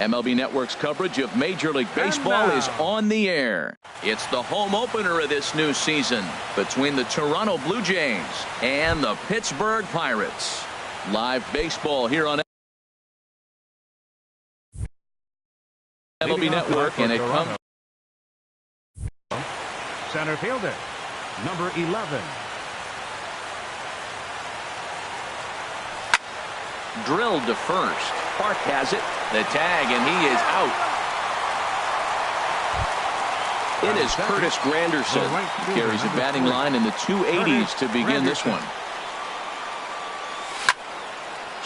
MLB Network's coverage of Major League Baseball is on the air. It's the home opener of this new season between the Toronto Blue Jays and the Pittsburgh Pirates. Live baseball here on MLB Network, and it comes. Center fielder, number 11. Drilled to first. Park has it. The tag, and he is out. It is Curtis Granderson. Carries a batting line in the 280s to begin this one.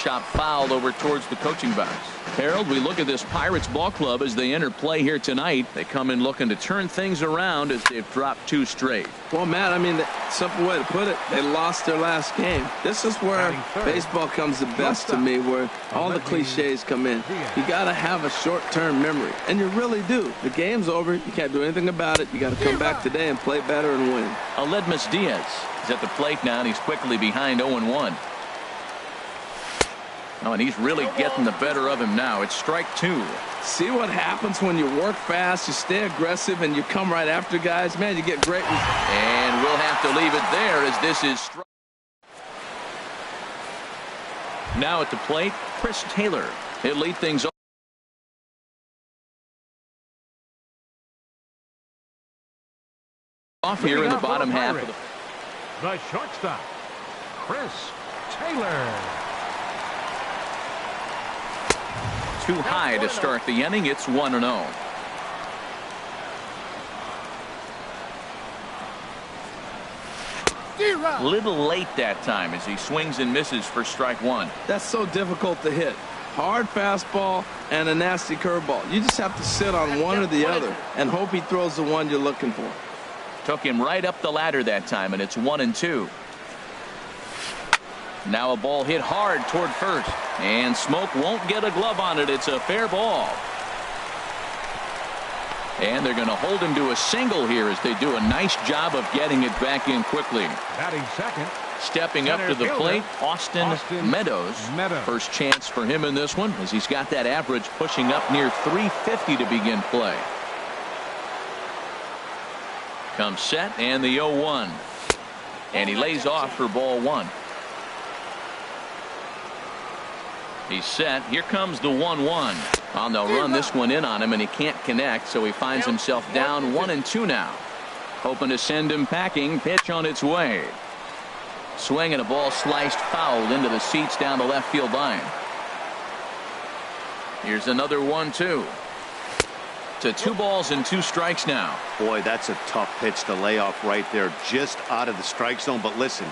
chop foul over towards the coaching box. Harold, we look at this Pirates ball club as they enter play here tonight. They come in looking to turn things around as they've dropped 2 straight. Well, Matt, I mean, the simple way to put it, they lost their last game. This is where baseball comes the best to me, where all the cliches come in. You got to have a short-term memory, and you really do. The game's over. You can't do anything about it. You got to come back today and play better and win. Aledmus Diaz is at the plate now, and he's quickly behind 0-1. Oh, and he's really getting the better of him now. It's strike 2. See what happens when you work fast, you stay aggressive, and you come right after guys? Man, you get great results. And we'll have to leave it there as this is strike. Now at the plate, Chris Taylor. He'll lead things off here in the bottom half of the shortstop, Chris Taylor. Too high to start the inning. It's 1-0. Little late that time as he swings and misses for strike 1. That's so difficult to hit. Hard fastball and a nasty curveball. You just have to sit on one or the other and hope he throws the one you're looking for. Took him right up the ladder that time, and it's 1-2. Now a ball hit hard toward first, and Smoke won't get a glove on it. It's a fair ball. And they're going to hold him to a single here as they do a nice job of getting it back in quickly. Batting second. Stepping up to the plate, Austin Meadows. First chance for him in this one as he's got that average pushing up near 350 to begin play. Comes set and the 0-1. And he lays off for ball 1. He's set. Here comes the 1-1. Well, they'll run this one in on him, and he can't connect, so he finds himself down 1-2 now. Hoping to send him packing. Pitch on its way. Swing and a ball sliced foul into the seats down the left field line. Here's another 1-2. To 2 balls and 2 strikes now. Boy, that's a tough pitch to lay off right there, just out of the strike zone. But listen,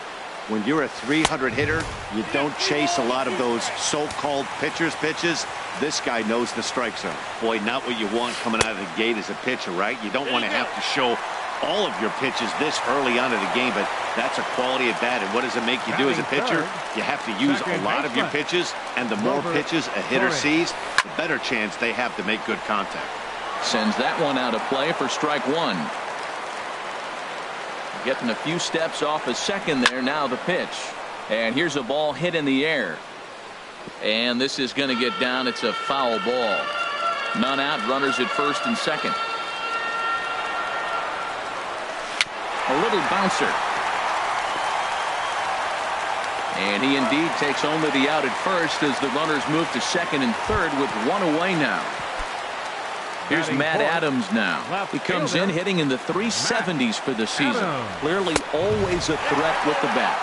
when you're a 300 hitter, you don't chase a lot of those so-called pitcher's pitches. This guy knows the strike zone. Boy, not what you want coming out of the gate as a pitcher, right? You don't want to have to show all of your pitches this early on in the game, but that's a quality at bat. And what does it make you do as a pitcher? You have to use a lot of your pitches, and the more pitches a hitter sees, the better chance they have to make good contact. Sends that one out of play for strike 1. Getting a few steps off a second there. Now the pitch. And here's a ball hit in the air. And this is going to get down. It's a foul ball. None out. Runners at first and second. A little bouncer. And he indeed takes only the out at first as the runners move to second and third with 1 away now. Here's Matt Adams now. He comes in hitting in the 370s for the season. Clearly always a threat with the bat.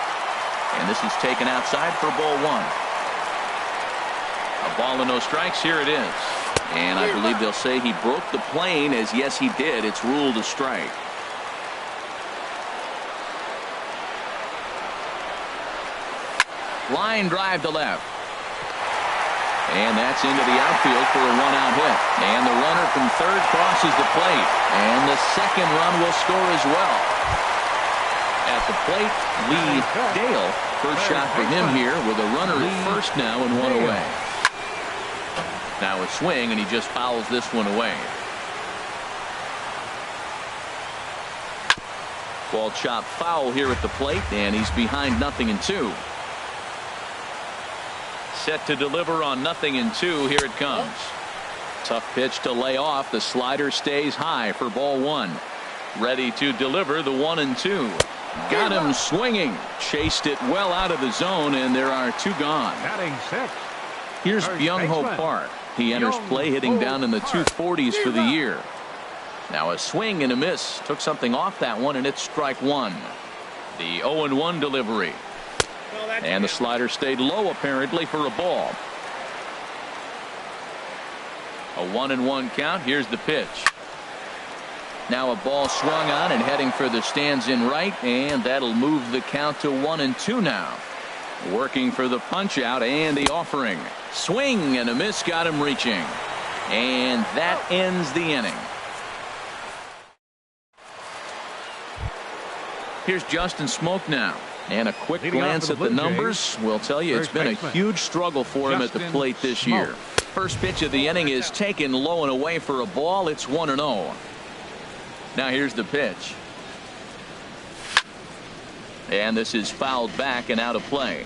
And this is taken outside for ball 1. A ball and no strikes. Here it is. And I believe they'll say he broke the plane, as yes he did. It's ruled a strike. Line drive to left. And that's into the outfield for a 1-out hit. And the runner from third crosses the plate. And the second run will score as well. At the plate, Lee Dale. First shot for him here with a runner at first now and 1 away. Now a swing, and he just fouls this one away. Ball chopped foul here at the plate, and he's behind 0-2. Set to deliver on 0-2. Here it comes. Tough pitch to lay off. The slider stays high for ball 1. Ready to deliver the 1-2. Got him swinging. Chased it well out of the zone, and there are 2 gone. Batting 6. Here's Byung-Ho Park. He enters play hitting down in the 240s for the year. Now a swing and a miss. Took something off that one, and it's strike 1. The 0-1 delivery. And the slider stayed low apparently for a ball. A 1-1 count. Here's the pitch. Now a ball swung on and heading for the stands in right, and that'll move the count to 1-2 now. Working for the punch out and the offering. Swing and a miss, got him reaching. And that ends the inning. Here's Justin Smoke now. And a quick glance at the numbers will tell you it's been a huge struggle for him at the plate this year. First pitch of the inning is taken low and away for a ball. It's 1-0. Now here's the pitch. And this is fouled back and out of play.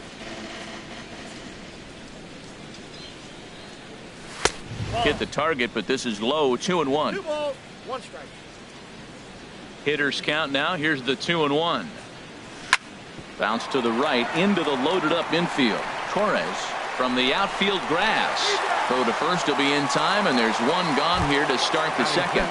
Hit the target, but this is low. 2-1. 2 balls, 1 strike. Hitters count now. Here's the 2-1. Bounce to the right into the loaded up infield. Torres from the outfield grass. Throw to first will be in time, and there's one gone here to start the second.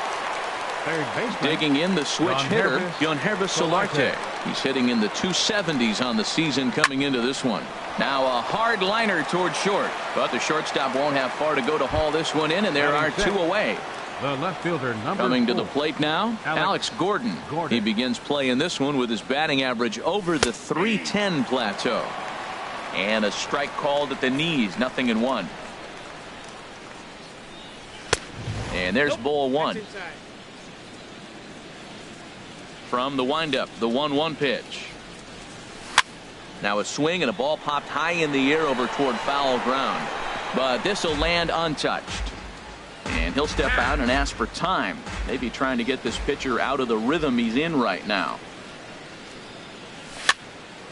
Digging in the switch hitter, Yonhervis Solarte. He's hitting in the 270s on the season coming into this one. Now a hard liner towards short, but the shortstop won't have far to go to haul this one in, and there are 2 away. The left fielder, number Coming 4. to the plate now, Alex Gordon. He begins play in this one with his batting average over the .310 plateau. And a strike called at the knees, 0-1. And there's ball 1. From the windup, the 1-1 pitch. Now a swing and a ball popped high in the air over toward foul ground. But this will land untouched. And he'll step out and ask for time. Maybe trying to get this pitcher out of the rhythm he's in right now.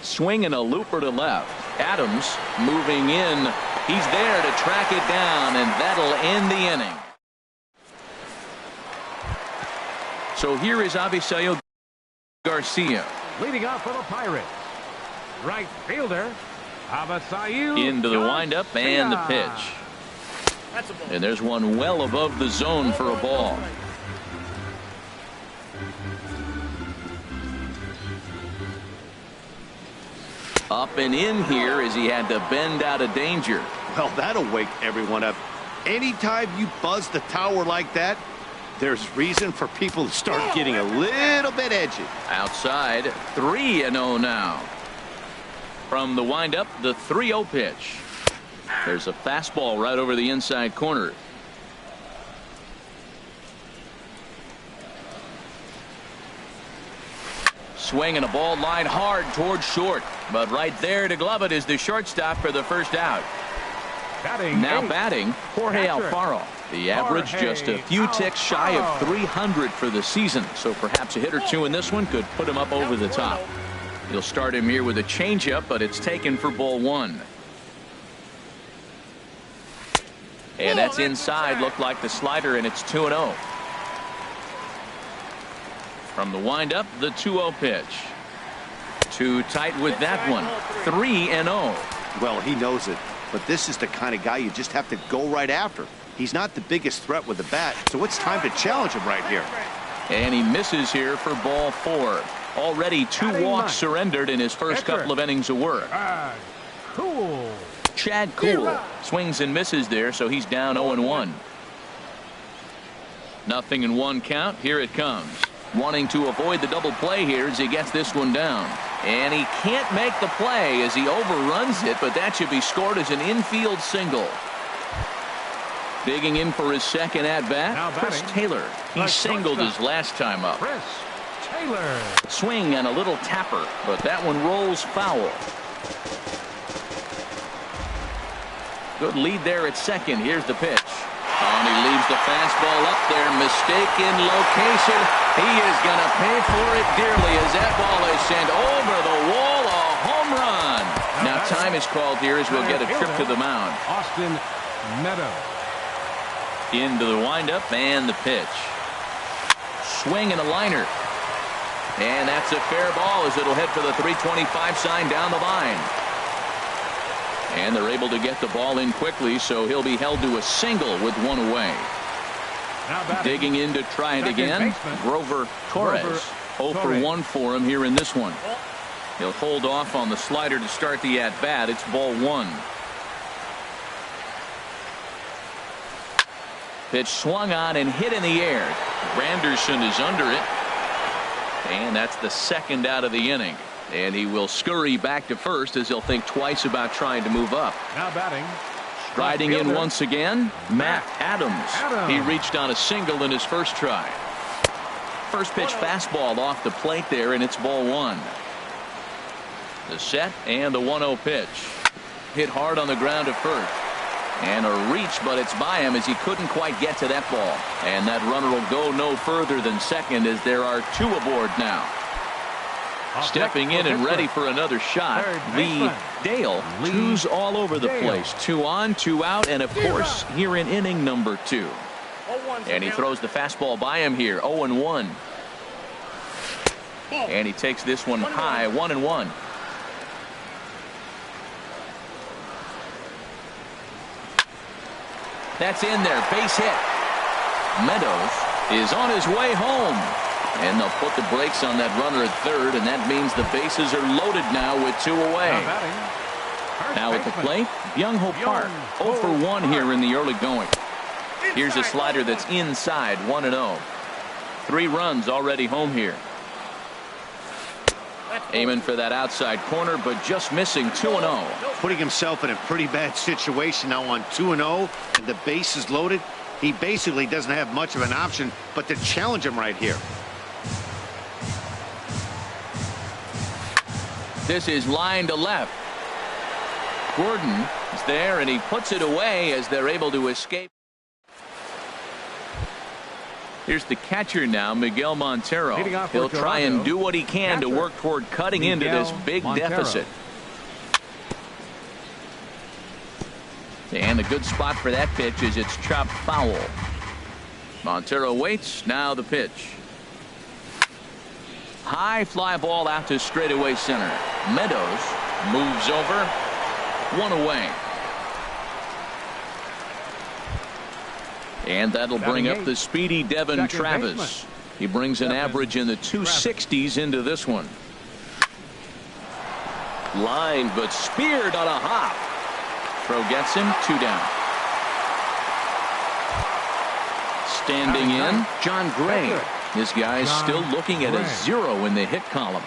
Swing and a looper to left. Adams moving in. He's there to track it down, and that'll end the inning. So here is Avisail Garcia. Leading off for the Pirates, right fielder, Avisail Into the windup and the pitch. And there's one well above the zone for a ball. Up and in here as he had to bend out of danger. Well, that'll wake everyone up. Anytime you buzz the tower like that, there's reason for people to start getting a little bit edgy. Outside, 3-0 now. From the windup, the 3-0 pitch. There's a fastball right over the inside corner. Swing and a ball line hard towards short. But right there to glove it is the shortstop for the first out. Now batting, Jorge Alfaro. The average just a few ticks shy of 300 for the season. So perhaps a hit or two in this one could put him up over the top. He'll start him here with a changeup, but it's taken for ball 1. And that's inside. Looked like the slider, and it's 2-0. From the windup, the 2-0 pitch. Too tight with that one. 3-0. Well, he knows it, but this is the kind of guy you just have to go right after. He's not the biggest threat with the bat, so it's time to challenge him right here. And he misses here for ball 4. Already 2 walks surrendered in his first couple of innings of work. Cool. Chad Kuhl swings and misses there, so he's down 0-1. 0-1 count. Here it comes. Wanting to avoid the double play here as he gets this one down. And he can't make the play as he overruns it, but that should be scored as an infield single. Digging in for his second at-bat, Chris Taylor. He singled his last time up. Chris Taylor. Swing and a little tapper, but that one rolls foul. Good lead there at second. Here's the pitch. And he leaves the fastball up there. Mistaken location. He is going to pay for it dearly as that ball is sent over the wall. A home run. Now time is called here as we'll get a trip to the mound. Austin Meadows. Into the windup and the pitch. Swing and a liner. And that's a fair ball as it'll head for the 325 sign down the line. And they're able to get the ball in quickly, so he'll be held to a single with one away. Digging in to try it again, Grover Torres. 0 for 1 for him here in this one. He'll hold off on the slider to start the at-bat. It's ball 1. Pitch swung on and hit in the air. Granderson is under it. And that's the second out of the inning. And he will scurry back to first as he'll think twice about trying to move up. Now batting. Riding in once again, Matt Adams. He reached on a single in his first try. First pitch fastball off the plate there, and it's ball one. The set and the 1-0 pitch. Hit hard on the ground at first. And a reach, but it's by him as he couldn't quite get to that ball. And that runner will go no further than second as there are two aboard now. Stepping in and ready for another shot, Lee Dale. Twos all over the place. 2 on, 2 out, and of course here in inning number 2. And he throws the fastball by him here. 0-1. And he takes this one high. 1-1. That's in there. Base hit. Meadows is on his way home. And they'll put the brakes on that runner at third, and that means the bases are loaded now with 2 away. Now at the plate, Byung-ho Park. 0 for 1 here in the early going. Here's a slider that's inside. 1-0. 3 runs already home here. Aiming for that outside corner, but just missing. 2-0. Putting himself in a pretty bad situation now on 2-0, and the base is loaded. He basically doesn't have much of an option but to challenge him right here. This is line to left. Gordon is there, and he puts it away as they're able to escape. Here's the catcher now, Miguel Montero. He'll try and do what he can to work toward cutting into this big deficit. And the good spot for that pitch is it's chopped foul. Montero waits. Now the pitch. High fly ball out to straightaway center. Meadows moves over. 1 away. And that'll bring up the speedy Devin Travis. He brings an average in the 260s into this one. Line, but speared on a hop. Throw gets him. 2 down. Standing in, John Gray. This guy's still looking at a 0 in the hit column.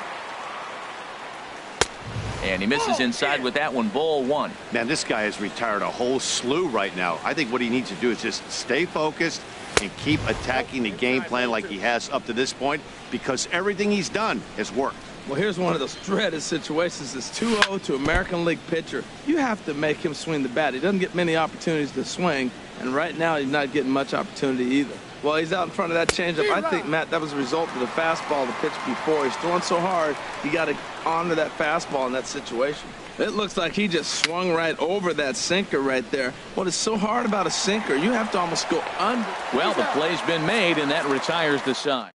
And he misses inside with that one. Ball 1. Man, this guy has retired a whole slew right now. I think what he needs to do is just stay focused and keep attacking the game plan like he has up to this point, because everything he's done has worked. Well, here's one of those dreaded situations. It's 2-0 to American League pitcher. You have to make him swing the bat. He doesn't get many opportunities to swing, and right now he's not getting much opportunity either. Well, he's out in front of that changeup. I think, Matt, that was a result of the fastball, the pitch before. He's throwing so hard, you got to honor that fastball in that situation. It looks like he just swung right over that sinker right there. What is so hard about a sinker? You have to almost go under. Well, the play's been made, and that retires the side.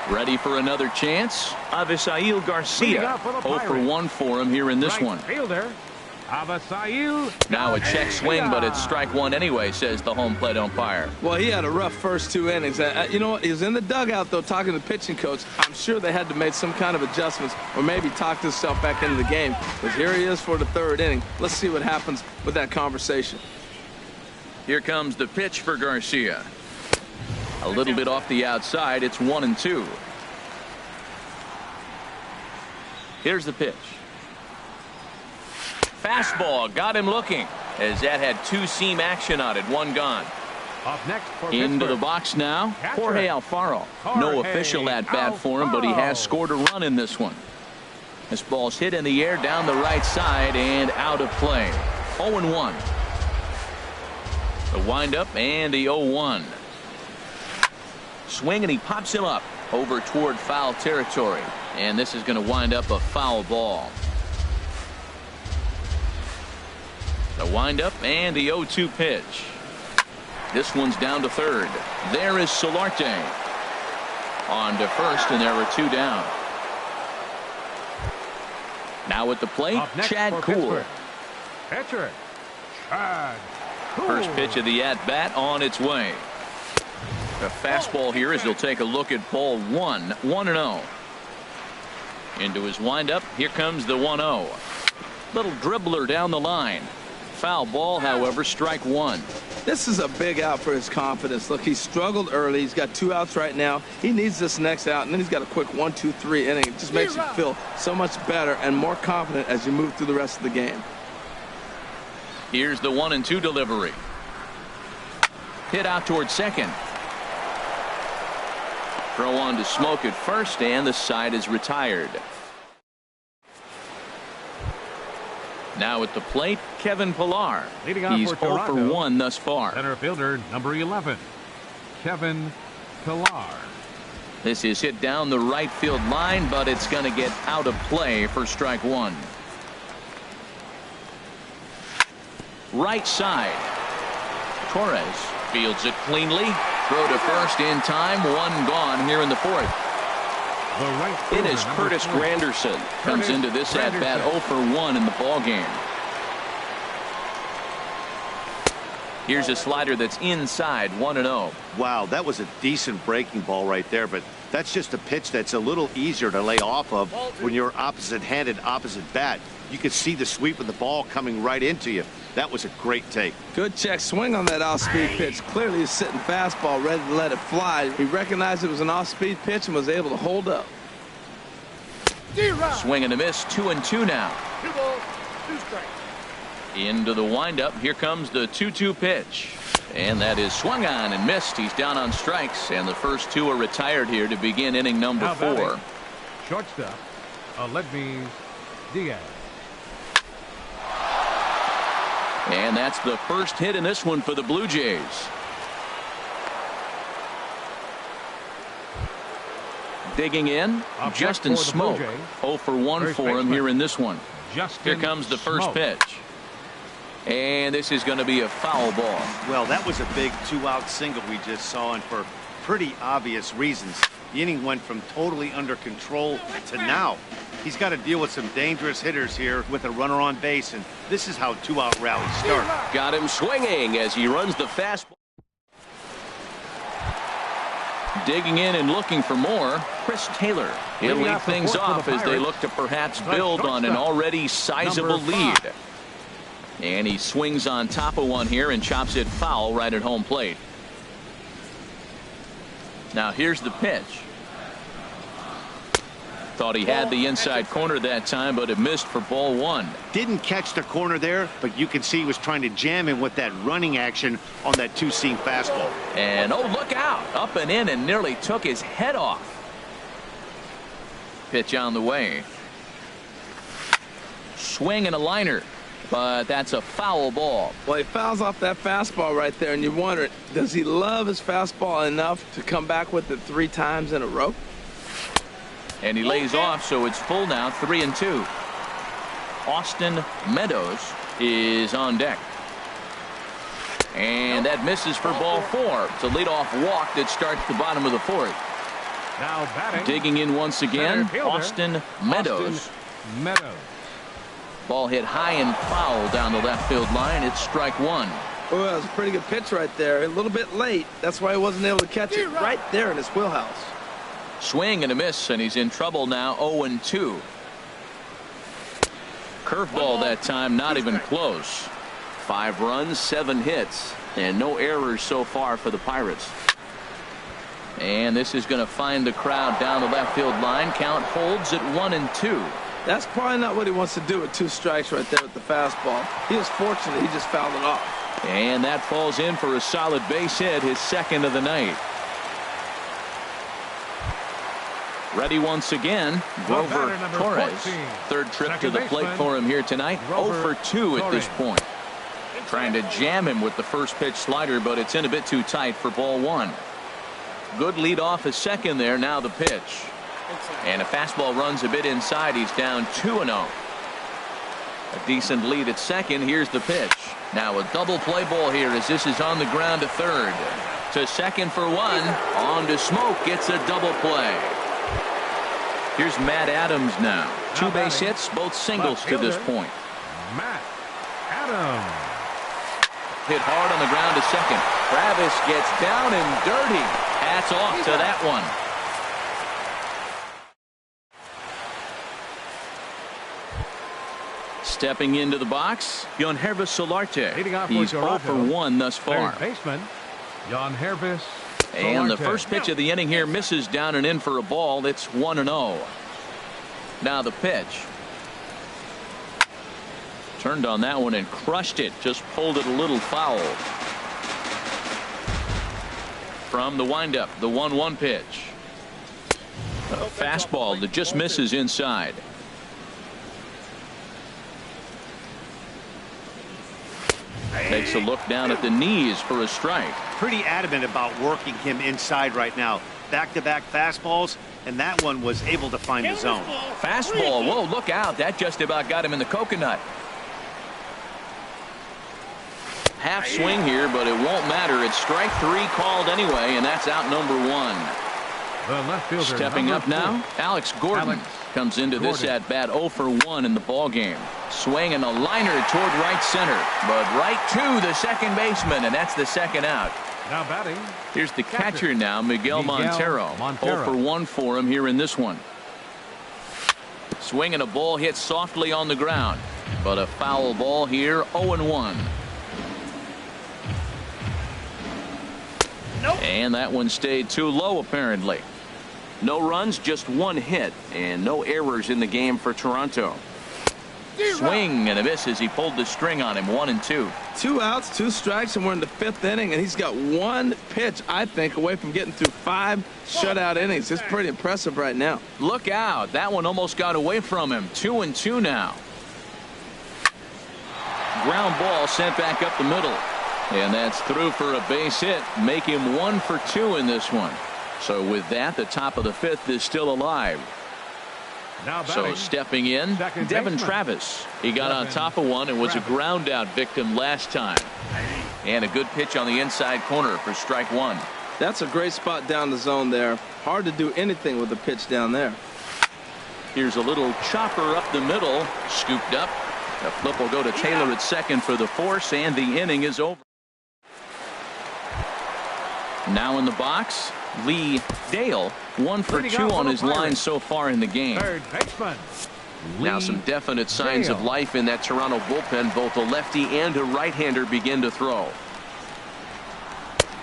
Ready for another chance? Avisail Garcia. 0 for 1 for him here in this one. Fielder. Now a check swing, but it's strike 1 anyway, says the home plate umpire. Well, he had a rough first 2 innings. You know what? He was in the dugout, though, talking to the pitching coach. I'm sure they had to make some kind of adjustments or maybe talk himself back into the game. But here he is for the 3rd inning. Let's see what happens with that conversation. Here comes the pitch for Garcia. A little bit off the outside. It's 1-2. Here's the pitch. Fastball got him looking as that had 2-seam action on it. 1 gone. Up next for into the box now, Jorge Alfaro. No official at bat for him, but he has scored a run in this one. This ball's hit in the air down the right side and out of play. 0-1. The windup and the 0-1. Swing, and he pops him up over toward foul territory. And this is going to wind up a foul ball. The windup and the 0-2 pitch. This one's down to third. There is Solarte. On to first, and there are 2 down. Now at the plate, Chad Kuhl. Pitcher, Chad Kuhl. First pitch of the at-bat on its way. The fastball here as he'll take a look at ball 1. 1-0. Into his windup. Here comes the 1-0. Little dribbler down the line. Foul ball, however, strike 1. This is a big out for his confidence. Look, he struggled early. He's got 2 outs right now. He needs this next out, and then he's got a quick 1, 2, 3 inning. It just makes you feel so much better and more confident as you move through the rest of the game. Here's the 1-2 delivery. Hit out towards second. Throw on to Smoke at first, and the side is retired. Now at the plate, Kevin Pillar. Leading off He's for 0 for Toronto, 1 thus far. Center fielder number 11, Kevin Pillar. This is hit down the right field line, but it's going to get out of play for strike 1. Right side. Torres fields it cleanly. Throw to first in time. 1 gone here in the 4th. The right It fielder, is Curtis number 4. Granderson. Comes into this at-bat 0 for 1 in the ball game. Here's a slider that's inside, 1-0. Wow, that was a decent breaking ball right there, but that's just a pitch that's a little easier to lay off of when you're opposite-handed, opposite bat. You could see the sweep of the ball coming right into you. That was a great take. Good check swing on that off-speed pitch. Clearly he's sitting fastball ready to let it fly. He recognized it was an off-speed pitch and was able to hold up. Swing and a miss, 2-2 now. 2 balls, 2 strikes. Into the windup. Here comes the 2-2 pitch. And that is swung on and missed. He's down on strikes, and the first 2 are retired here to begin inning number 4. Shortstop, Aledmys Diaz. And that's the first hit in this one for the Blue Jays. Digging in, Up Justin next for the Blue Smoke. Jays, 0 for 1 first for him baseman, here in this one. Justin Here comes the first Smoke. pitch. And this is going to be a foul ball. Well, that was a big 2-out single we just saw, and for pretty obvious reasons. The inning went from totally under control to now. He's got to deal with some dangerous hitters here with a runner on base, and this is how 2-out rallies start. Got him swinging as he runs the fastball. Digging in and looking for more, Chris Taylor. He'll lead things off as they look to perhaps build on an already sizable lead. And he swings on top of one here and chops it foul right at home plate. Now here's the pitch. Thought he had the inside corner that time, but it missed for ball 1. Didn't catch the corner there, but you can see he was trying to jam him with that running action on that 2-seam fastball. And oh, look out. Up and in and nearly took his head off. Pitch on the way. Swing and a liner. But that's a foul ball. Well, he fouls off that fastball right there, and you wonder, does he love his fastball enough to come back with it 3 times in a row? And he lays off, so it's full now, 3-2. Austin Meadows is on deck. And that misses for ball 4. It's a leadoff walk that starts the bottom of the 4th. Now batting. Digging in once again, Center fielder, Austin Meadows. Austin Meadows. Ball hit high and foul down the left field line. It's strike 1. Oh, that was a pretty good pitch right there. A little bit late. That's why he wasn't able to catch it right there in his wheelhouse. Swing and a miss, and he's in trouble now, 0-2. Curveball that time, not even close. 5 runs, 7 hits, and no errors so far for the Pirates. And this is going to find the crowd down the left field line. Count holds at 1-2. That's probably not what he wants to do with 2 strikes right there with the fastball. He was fortunate he just fouled it off. And that falls in for a solid base hit, his second of the night. Ready once again, Grover Torres. 3rd trip to the plate for him here tonight. 0 for 2 at this point. Trying to jam him with the first pitch slider, but it's in a bit too tight for ball 1. Good lead off his second there. Now the pitch. And a fastball runs a bit inside. He's down 2-0. A decent lead at second. Here's the pitch. Now a double play ball here as this is on the ground to 3rd. To second for 1. On to Smoke. Gets a double play. Here's Matt Adams now. 2 base hits, both singles to this point. Matt Adams. Hit hard on the ground to second. Travis gets down and dirty. Hats off to that one. Stepping into the box, Hervis Solarte. Leading off for He's 0 for 1 thus far. Third baseman, Hervis And the Solarte. first pitch of the inning here misses down and in for a ball. It's 1-0. Now the pitch. Turned on that one and crushed it. Just pulled it a little foul. From the windup, the 1-1 pitch. A fastball that just misses inside. Takes a look down at the knees for a strike. Pretty adamant about working him inside right now. Back-to-back fastballs, and that one was able to find the zone. Fastball. Whoa, look out. That just about got him in the coconut. Half swing here, but it won't matter. It's strike 3 called anyway, and that's out number 1. The left fielder, Stepping up now, Alex Gordon comes into this at bat 0 for 1 in the ball game. Swinging a liner toward right center, but right to the second baseman, and that's the second out. Now batting. Here's the catcher now, Miguel Montero. 0 for 1 for him here in this one. Swinging a ball hit softly on the ground, but a foul ball here, 0-1. Nope. And that one stayed too low apparently. No runs, just 1 hit, and no errors in the game for Toronto. Swing and a miss as he pulled the string on him. 1-2. 2 outs, 2 strikes, and we're in the 5th inning, and he's got 1 pitch, I think, away from getting through 5 shutout innings. It's pretty impressive right now. Look out. That one almost got away from him. 2-2 now. Ground ball sent back up the middle. And that's through for a base hit. Make him 1 for 2 in this one. So with that, the top of the 5th is still alive. Now So batting. stepping in, Second Devin baseman. Travis. He got on top of one and was a ground out victim last time. And a good pitch on the inside corner for strike 1. That's a great spot down the zone there. Hard to do anything with the pitch down there. Here's a little chopper up the middle. Scooped up. The flip will go to Taylor at second for the force, and the inning is over. Now in the box, Lee Dale, 1 for 2 on his line so far in the game. Third baseman. Now Lee some definite signs of Dale. life in that Toronto bullpen. Both a lefty and a right-hander begin to throw.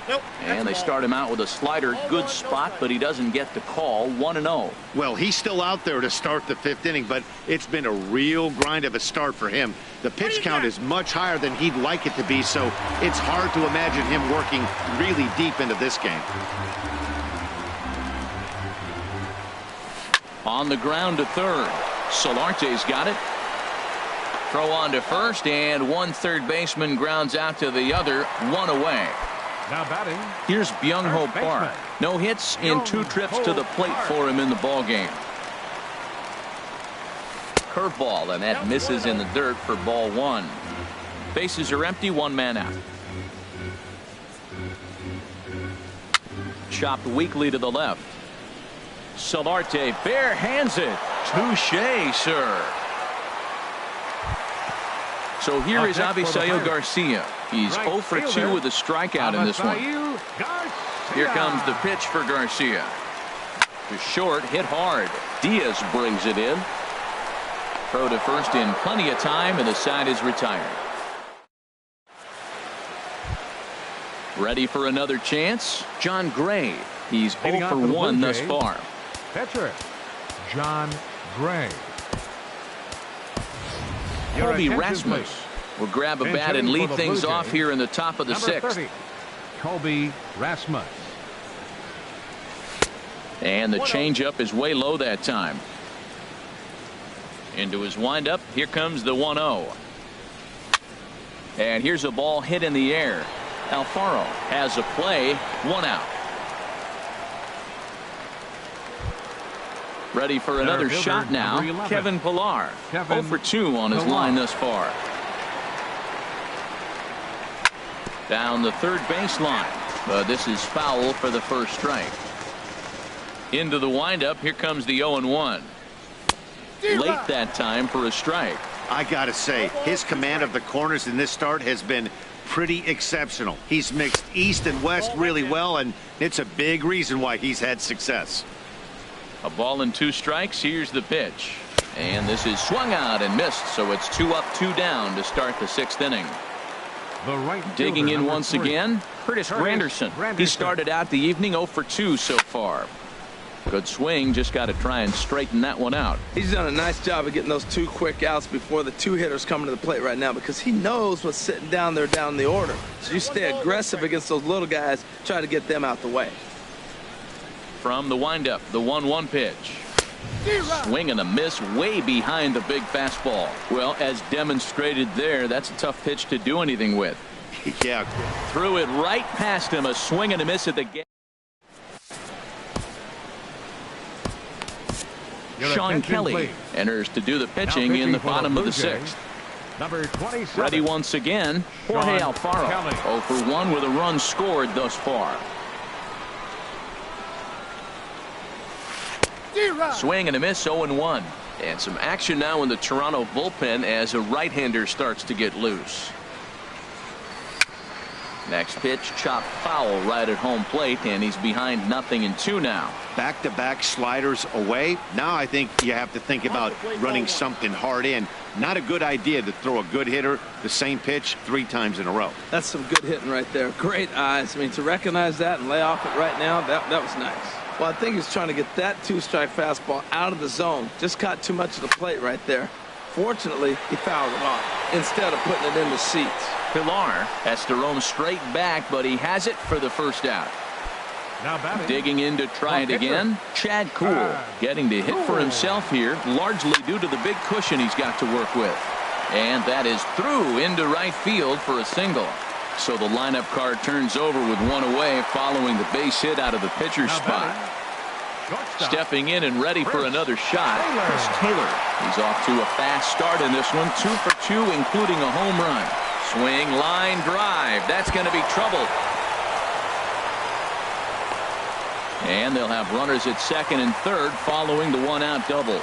Nope. And they start him out with a slider. Good spot, but he doesn't get the call. 1-0. Well, he's still out there to start the 5th inning, but it's been a real grind of a start for him. The pitch count is much higher than he'd like it to be, so it's hard to imagine him working really deep into this game. On the ground to third. Solarte's got it. Throw on to first, and one third baseman grounds out to the other. 1 away. Now batting. Here's Byung-ho First Park. baseman. No hits in 2 trips to the plate for him in the ball game. Curveball, and that misses in the dirt for ball 1. Bases are empty, 1 man out. Chopped weakly to the left. Solarte bare hands it. Touche, sir. So here is Avisail Garcia. He's 0 for 2 with a strikeout in this one. Here comes the pitch for Garcia. To short, hit hard. Diaz brings it in. Throw to first in plenty of time, and the side is retired. Ready for another chance? John Gray. He's 0 for 1 thus far. Pitcher, John Gray. Colby Rasmus will grab a bat and lead things off here in the top of the 6th. 30, Colby Rasmus. And the changeup is way low that time. Into his windup. Here comes the 1-0. And here's a ball hit in the air. Alfaro has a play. 1 out. Ready for another shot now. Kevin Pillar. 0 for 2 on his line thus far. Down the third baseline. But this is foul for the first strike. Into the windup. Here comes the 0-1. Late that time for a strike. I gotta say, his command of the corners in this start has been pretty exceptional. He's mixed east and west really well, and it's a big reason why he's had success. A ball and 2 strikes. Here's the pitch. And this is swung out and missed, so it's 2 up, 2 down to start the 6th inning. The right Digging fielder, in number once 3. again, Curtis Granderson. He started out the evening 0 for 2 so far. Good swing, just got to try and straighten that one out. He's done a nice job of getting those 2 quick outs before the 2 hitters come to the plate right now, because he knows what's sitting down there down the order. So you stay aggressive against those little guys, try to get them out the way. From the windup, the 1-1 pitch. Swing and a miss way behind the big fastball. Well, as demonstrated there, that's a tough pitch to do anything with. Yeah. Threw it right past him. A swing and a miss at the gate. Sean Kelly enters to do the pitching in the bottom of the 6th. Number 27. Ready once again, Jorge Alfaro. 0 for 1 with a run scored thus far. Swing and a miss, 0-1. And some action now in the Toronto bullpen as a right-hander starts to get loose. Next pitch, chopped foul right at home plate, and he's behind 0-2 now. Back-to-back sliders away. Now I think you have to think about running something hard in. Not a good idea to throw a good hitter the same pitch 3 times in a row. That's some good hitting right there. Great eyes. I mean, to recognize that and lay off it right now, that was nice. Well, I think he's trying to get that 2-strike fastball out of the zone. Just caught too much of the plate right there. Fortunately, he fouled it off instead of putting it in the seats. Pilar has to roam straight back, but he has it for the first out. Now batting. Digging in to try it again, Chad Kuhl getting to hit for himself here, largely due to the big cushion he's got to work with. And that is through into right field for a single. So the lineup card turns over with 1 away following the base hit out of the pitcher's spot. Stepping in and ready for another shot, Chris Taylor. He's off to a fast start in this one, 2 for 2, including a home run. Swing, line drive. That's going to be trouble. And they'll have runners at 2nd and 3rd following the 1-out double.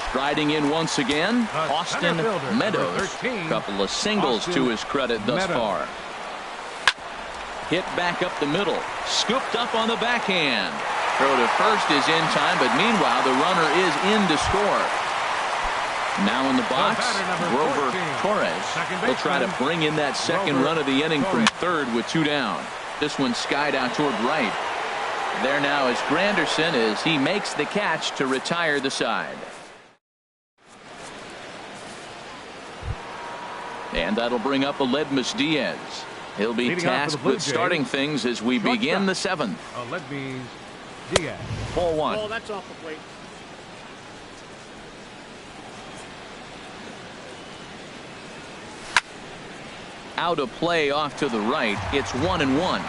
Striding in once again, Austin Meadows. A couple of singles to his credit thus far. Hit back up the middle. Scooped up on the backhand. Throw to first is in time, but meanwhile the runner is in to score. Now in the box, Grover Torres will try to bring in that 2nd run of the inning from 3rd with 2 down. This one skied out toward right. There now is Granderson as he makes the catch to retire the side. And that'll bring up Aledmus Diaz. He'll be tasked with starting things as we begin the 7th. Aledmus Diaz. 4-1. Oh, that's off the plate. Out of play off to the right. It's 1-1.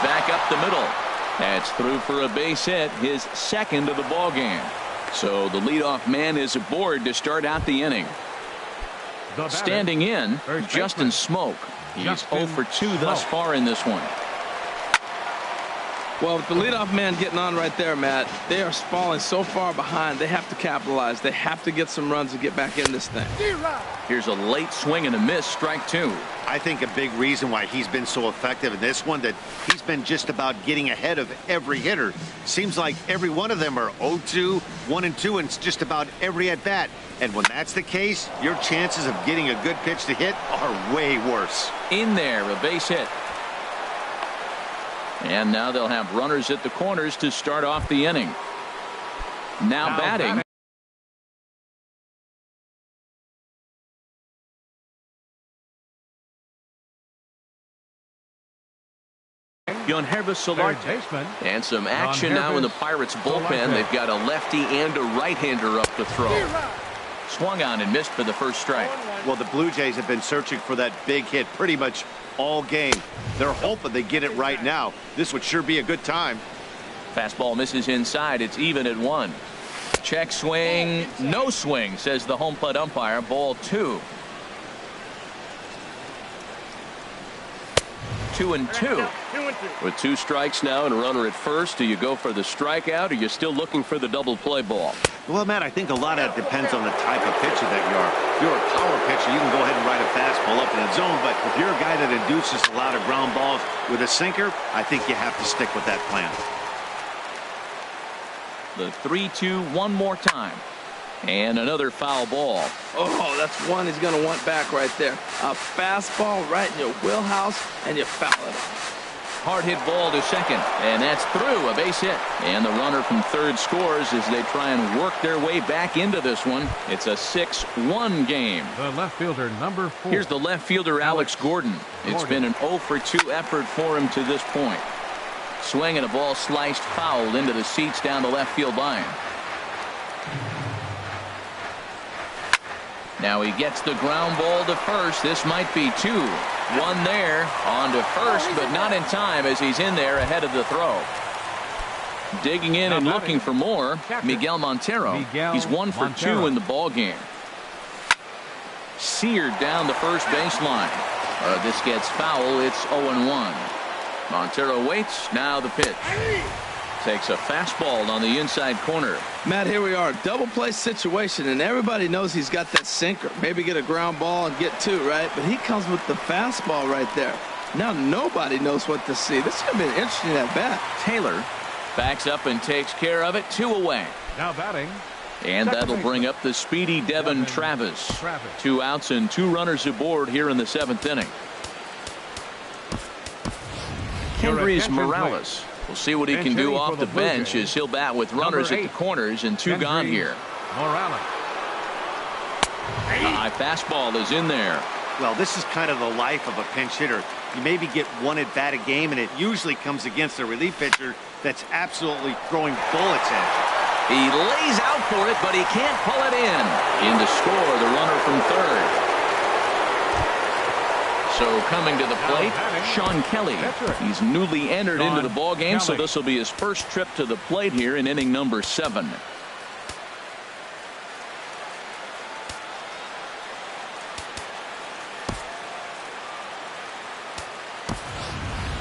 Back up the middle. That's through for a base hit, his 2nd of the ball game. So the leadoff man is aboard to start out the inning. Standing in, Justin Smoke. He's 0 for 2 thus far in this one. Well, with the leadoff man getting on right there, Matt, they are falling so far behind. They have to capitalize. They have to get some runs to get back in this thing. Here's a late swing and a miss, strike 2. I think a big reason why he's been so effective in this one, that he's been just about getting ahead of every hitter. Seems like every one of them are 0-2, 1-2, and it's just about every at bat. And when that's the case, your chances of getting a good pitch to hit are way worse. In there, a base hit. And now they'll have runners at the corners to start off the inning. Now batting. Yonhervis Solarte. And some action now in the Pirates bullpen. They've got a lefty and a right-hander up to throw. Swung on and missed for the first strike. Well, the Blue Jays have been searching for that big hit pretty much all game. They're hoping they get it right now. This would sure be a good time. Fastball misses inside. It's even at 1. Check swing. No swing, says the home plate umpire. Ball 2. 2-2. With 2 strikes now and a runner at first, do you go for the strikeout, or are you still looking for the double play ball? Well, Matt, I think a lot of that depends on the type of pitcher that you are. If you're a power pitcher, you can go ahead and ride a fastball up in the zone, but if you're a guy that induces a lot of ground balls with a sinker, I think you have to stick with that plan. The 3-2 one more time. And another foul ball. Oh, that's one he's going to want back right there. A fastball right in your wheelhouse, and you foul it. Hard hit ball to second, and that's through, a base hit. And the runner from third scores as they try and work their way back into this one. It's a 6-1 game. The left fielder, number 4. Here's the left fielder, Alex Gordon. It's been an 0-for-2 effort for him to this point. Swinging a ball sliced foul into the seats down the left field line. Now he gets the ground ball to first. This might be 2. One there on to first, but not in time as he's in there ahead of the throw. Digging in and looking for more, Miguel Montero. He's 1 for 2 in the ball game. Seared down the first baseline. This gets foul. It's 0-1. Montero waits. Now the pitch. Takes a fastball on the inside corner. Matt, here we are. Double play situation, and everybody knows he's got that sinker. Maybe get a ground ball and get 2, right? But he comes with the fastball right there. Now nobody knows what to see. This is going to be an interesting at bat. Taylor backs up and takes care of it. 2 away. Now batting. And that'll bring up the speedy Devin Travis. 2 outs and 2 runners aboard here in the 7th inning. Kendrys Morales. We'll see what he can do off the bench as he'll bat with runners at the corners and 2 gone here. Morales. A high fastball is in there. Well, this is kind of the life of a pinch hitter. You maybe get 1 at bat a game, and it usually comes against a relief pitcher that's absolutely throwing bullets at you. He lays out for it, but he can't pull it in. In to score, the runner from third. So coming to the plate, Sean Kelly. He's newly entered into the ball game, so this will be his first trip to the plate here in inning number 7.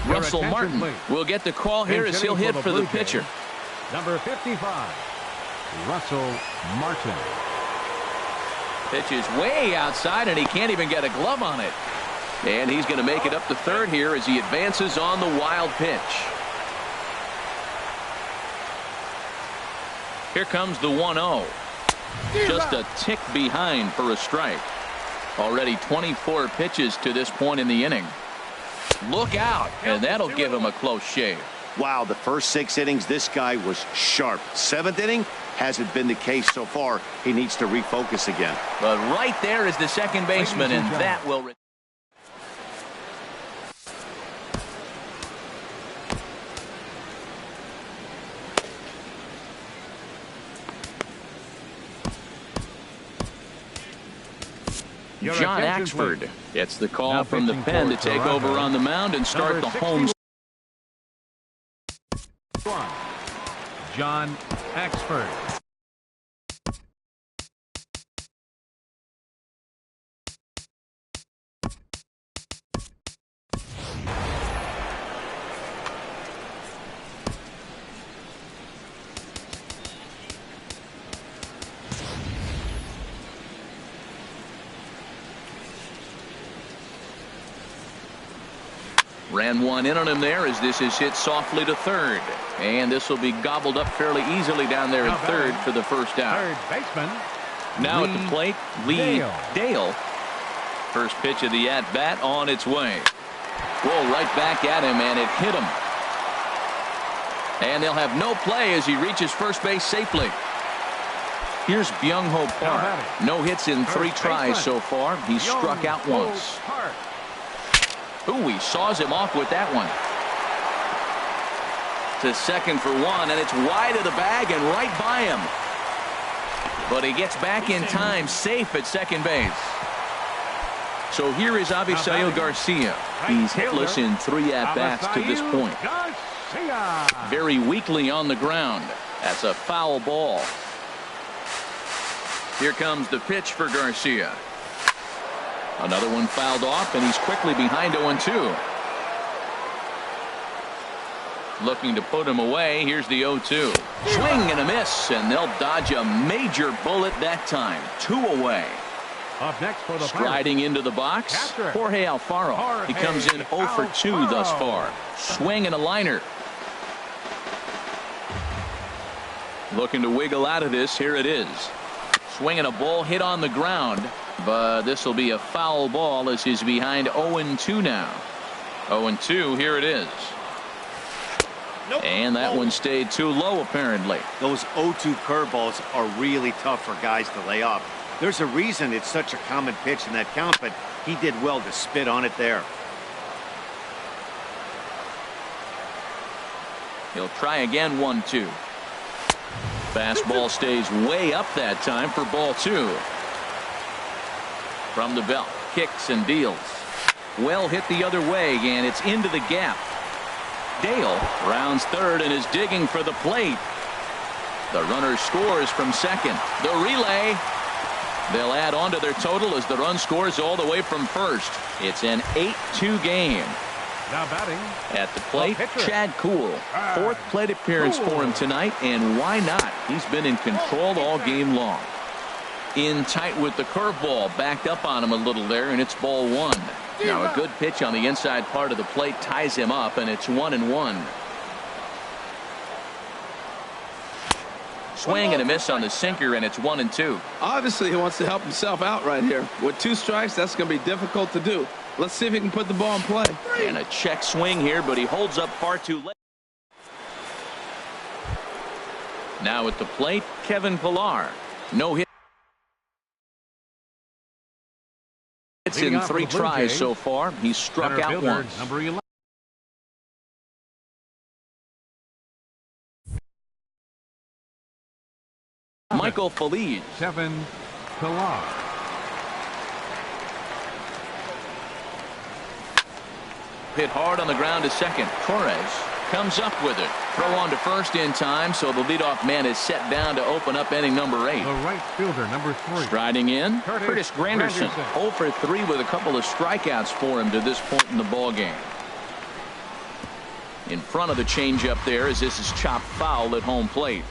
Russell Martin will get the call here as he'll hit for the pitcher. Number 55, Russell Martin. Pitch is way outside, and he can't even get a glove on it. And he's going to make it up to third here as he advances on the wild pitch. Here comes the 1-0. Just a tick behind for a strike. Already 24 pitches to this point in the inning. Look out, and that'll give him a close shave. Wow, the first 6 innings, this guy was sharp. 7th inning hasn't been the case so far. He needs to refocus again. But right there is the second baseman, and that will... John Axford gets the call from the pen to take over on the mound and start the home. John Axford. Ran 1 in on him there as this is hit softly to third. And this will be gobbled up fairly easily down there at third for the first out. Third baseman. Now at the plate, Lee Dale. First pitch of the at-bat on its way. Whoa, right back at him, and it hit him. And they'll have no play as he reaches first base safely. Here's Byung-Ho Park. No hits in 3 tries so far. He's struck out once. Ooh, he saws him off with that one. To second for 1, and it's wide of the bag and right by him. But he gets back in time, safe at second base. So here is Avisail Garcia. He's hitless in 3 at-bats to this point. Very weakly on the ground. That's a foul ball. Here comes the pitch for Garcia. Another one fouled off, and he's quickly behind 0-2. looking to put him away. Here's the 0-2. Swing and a miss, and they'll dodge a major bullet that time. 2 away. Up next for the Striding into the box, Catcher. Jorge Alfaro. He comes in 0 for 2 thus far. Swing and a liner. Looking to wiggle out of this. Here it is. Swinging a ball hit on the ground, but this will be a foul ball as he's behind 0-2 now. 0-2, here it is. Nope. And that one stayed too low, apparently. Those 0-2 curveballs are really tough for guys to lay off. There's a reason it's such a common pitch in that count, but he did well to spit on it there. He'll try again, 1-2. Fastball stays way up that time for ball 2. From the belt, kicks and deals. Well hit the other way, and it's into the gap. Dale rounds third and is digging for the plate. The runner scores from second. The relay. They'll add on to their total as the run scores all the way from first. It's an 8-2 game. Now batting at the plate, Chad Kuhl. 4th plate appearance for him tonight, and why not? He's been in control all game long. In tight with the curveball, backed up on him a little there, and it's ball 1. Now a good pitch on the inside part of the plate ties him up, and it's 1-1. Swing and a miss on the sinker, and it's 1-2. Obviously, he wants to help himself out right here. With 2 strikes, that's going to be difficult to do. Let's see if he can put the ball in play. And a check swing here, but he holds up far too late. Now at the plate, Kevin Pillar. No hit. It's in 3 tries so far. He's struck out once. Number 11. Michael Feliz. 7, Pilar. Hit hard on the ground to second. Torres comes up with it. Throw on to first in time, so the leadoff man is set down to open up inning number 8. The right fielder, number 3. Striding in, Curtis Granderson. 0 for 3 with a couple of strikeouts for him to this point in the ball game. In front of the changeup there as this is chopped foul at home plate.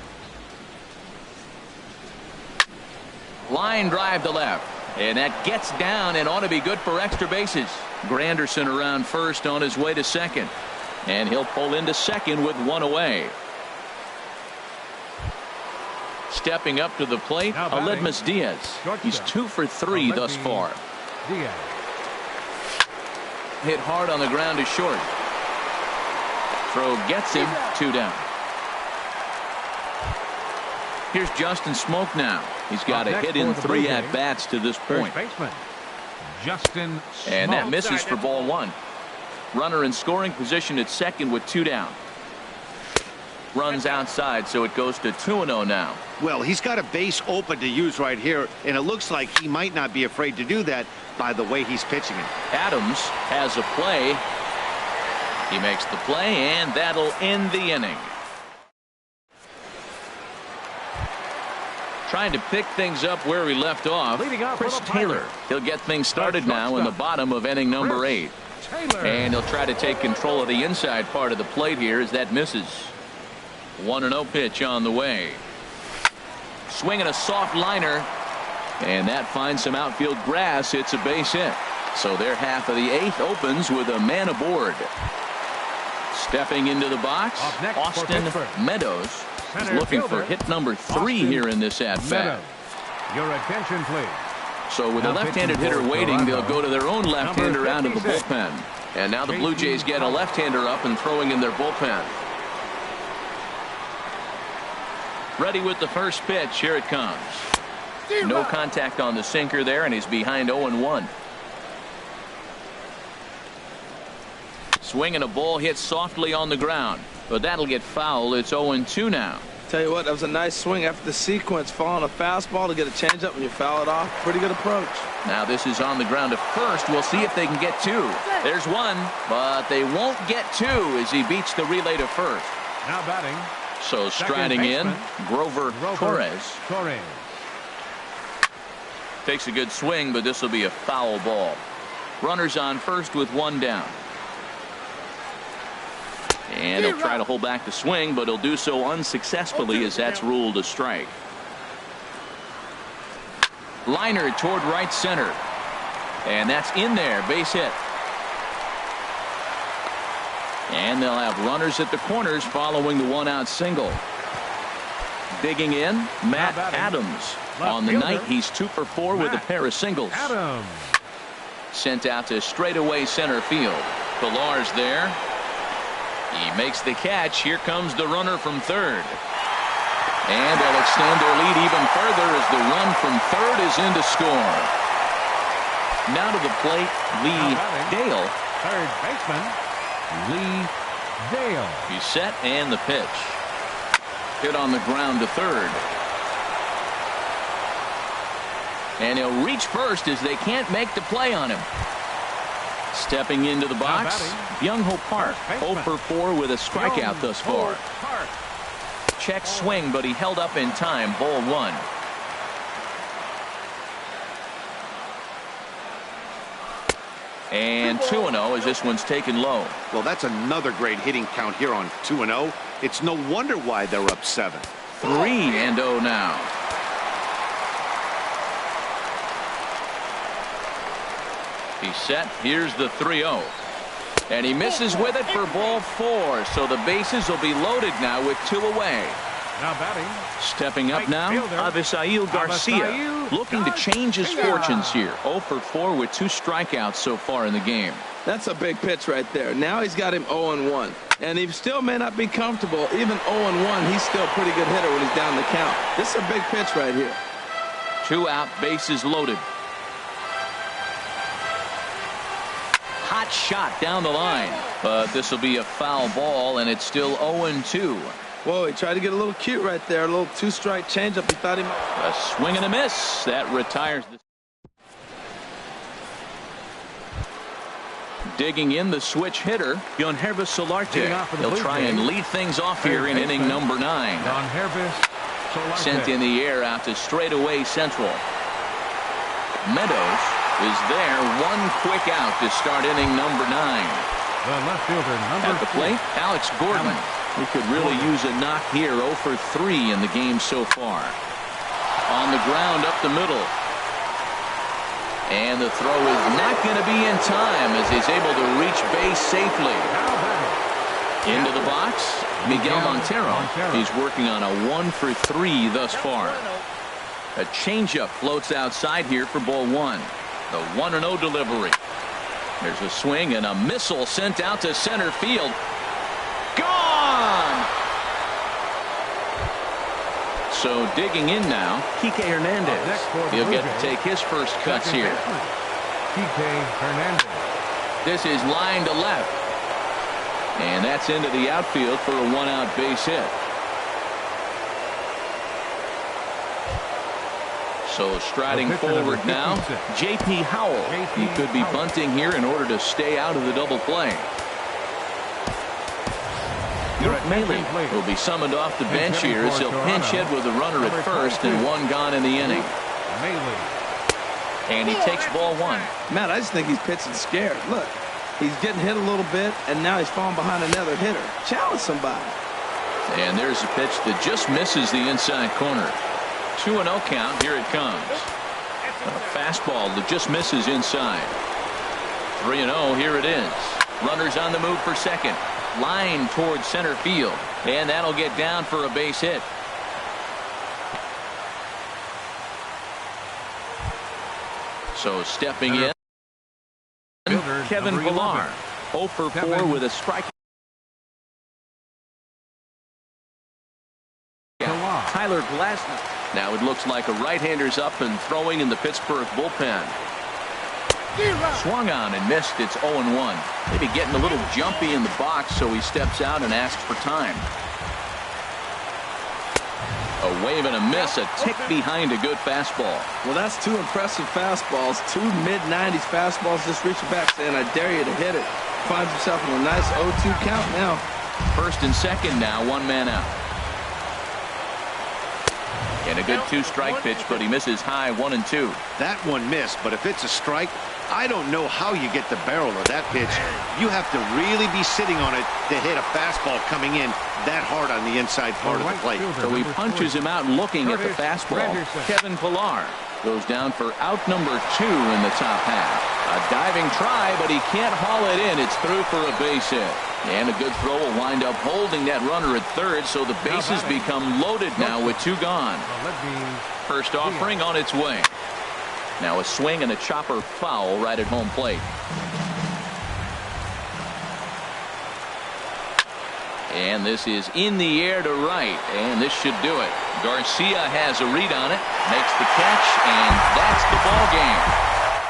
Line drive to left. And that gets down and ought to be good for extra bases. Granderson around first on his way to second. And he'll pull into second with 1 away. Stepping up to the plate, Aledmus Diaz. He's 2 for 3 thus far. Diaz. Hit hard on the ground to short. Throw gets him. 2 down. Here's Justin Smoke now. He's got a hit in 3 at-bats to this point. Justin Smoke. And that misses for ball 1. Runner in scoring position at second with 2 down. Runs outside, so it goes to 2-0 now. Well, he's got a base open to use right here, and it looks like he might not be afraid to do that by the way he's pitching it. Adams has a play. He makes the play, and that'll end the inning. Trying to pick things up where we left off. Chris Taylor. He'll get things started now in the bottom of inning number 8. And he'll try to take control of the inside part of the plate here as that misses. 1-0 pitch on the way. Swinging a soft liner. And that finds some outfield grass. It's a base hit. So their half of the 8th opens with a man aboard. Stepping into the box, Austin Meadows. He's looking for hit number 3 here in this at-bat. Your attention, please. So with a left-handed hitter waiting, they'll go to their own left-hander out of the bullpen. And now the Blue Jays get a left-hander up and throwing in their bullpen. Ready with the first pitch. Here it comes. No contact on the sinker there, and he's behind 0-1. Swinging a ball hit softly on the ground. But that'll get foul. It's 0-2 now. Tell you what, that was a nice swing after the sequence. Following a fastball to get a changeup and you foul it off. Pretty good approach. Now this is on the ground to first. We'll see if they can get 2. There's 1, but they won't get 2 as he beats the relay to first. Now batting. So striding in, Grover Torres. Takes a good swing, but this will be a foul ball. Runners on first with 1 down. And he'll try to hold back the swing, but he'll do so unsuccessfully as that's ruled a strike. Liner toward right center. And that's in there. Base hit. And they'll have runners at the corners following the one-out single. Digging in, Matt Adams. On the night, he's 2 for 4 with a pair of singles. Adams. Sent out to straightaway center field. Pilar's there. He makes the catch. Here comes the runner from third. And they'll extend their lead even further as the run from third is in to score. Now to the plate, Lee Dale. Third baseman, Lee Dale. He's set and the pitch. Hit on the ground to third. And he'll reach first as they can't make the play on him. Stepping into the box, Byung-Ho Park, 0 for 4 with a strikeout thus far. Check swing, but he held up in time. Ball 1. And 2-0 as this one's taken low. Well, that's another great hitting count here on 2-0. It's no wonder why they're up 7. 3-0 now. He's set. Here's the 3-0. And he misses with it for ball 4. So the bases will be loaded now with 2 away. Now batting. Stepping up now, Avisail Garcia. Looking to change his fortunes here. 0 for 4 with 2 strikeouts so far in the game. That's a big pitch right there. Now he's got him 0-1. And he still may not be comfortable. Even 0-1, he's still a pretty good hitter when he's down the count. This is a big pitch right here. 2 out, bases loaded. Hot shot down the line. But this will be a foul ball, and it's still 0-2. Whoa, he tried to get a little cute right there. A little 2-strike changeup. He thought he might. A swing and a miss. That retires the. Digging in the switch hitter, Yonhervis Solarte. He'll try and lead things off here in inning number 9. Sent in the air out to straightaway central. Meadows is there. 1 quick out to start inning number 9. The left fielder, number At the plate, Alex Gordon. He could really use a knock here. 0 for 3 in the game so far. On the ground up the middle. And the throw is not going to be in time as he's able to reach base safely. Into the box, Miguel Montero. He's working on a 1 for 3 thus far. A changeup floats outside here for ball 1. The 1-0 delivery. There's a swing and a missile sent out to center field. Gone! So digging in now, Kike Hernandez. He'll get to take his first cuts here. Kike Hernandez. This is line to left. And that's into the outfield for a 1-out base hit. So striding forward now, J.P. Howell. He could be bunting here in order to stay out of the double play. Maley will be summoned off the bench here as he'll pinch hit with a runner at first and 1 gone in the inning. And he takes ball 1. Matt, I just think he's pitching scared. Look, he's getting hit a little bit, and now he's falling behind another hitter. Challenge somebody. And there's a pitch that just misses the inside corner. 2-0 count. Here it comes. A fastball that just misses inside. 3-0. Here it is. Runners on the move for second. Line towards center field. And that'll get down for a base hit. So stepping in, Kevin Villar. 0 for 4 with a strike. Tyler Glasnow. Now it looks like a right-hander's up and throwing in the Pittsburgh bullpen. Swung on and missed. It's 0-1. Maybe getting a little jumpy in the box, so he steps out and asks for time. A wave and a miss, a tick behind a good fastball. Well, that's 2 impressive fastballs. 2 mid-90s fastballs just reaching back saying, I dare you to hit it. Finds himself in a nice 0-2 count now. First and second now, 1 man out. And a good 2-strike pitch, but he misses high 1 and 2. That one missed, but if it's a strike, I don't know how you get the barrel of that pitch. You have to really be sitting on it to hit a fastball coming in that hard on the inside part of the plate. So he punches him out looking at the fastball. Kevin Pillar goes down for out number 2 in the top half. A diving try, but he can't haul it in. It's through for a base hit. And a good throw will wind up holding that runner at third, so the bases become loaded now with 2 gone. First offering on its way. Now a swing and a chopper foul right at home plate. And this is in the air to right, and this should do it. Garcia has a read on it, makes the catch, and that's the ball game.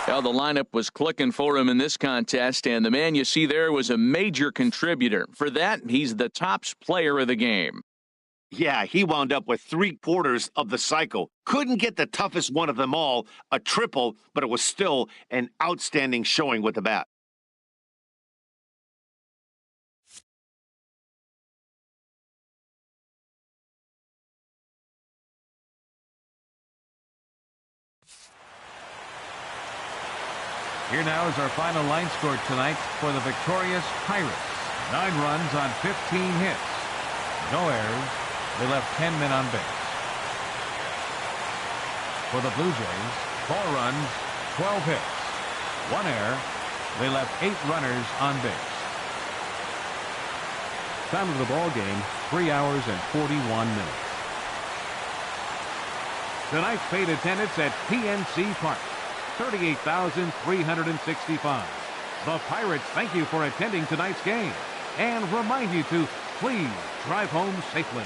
Well, the lineup was clicking for him in this contest, and the man you see there was a major contributor. For that, he's the tops player of the game. Yeah, he wound up with 3/4 of the cycle. Couldn't get the toughest one of them all, a triple, but it was still an outstanding showing with the bat. Here now is our final line score tonight for the victorious Pirates. 9 runs on 15 hits. No errors. They left 10 men on base. For the Blue Jays, 4 runs, 12 hits. 1 error. They left 8 runners on base. Time of the ball game, 3 hours and 41 minutes. Tonight's paid attendance at PNC Park, 38,365. The Pirates thank you for attending tonight's game and remind you to please drive home safely.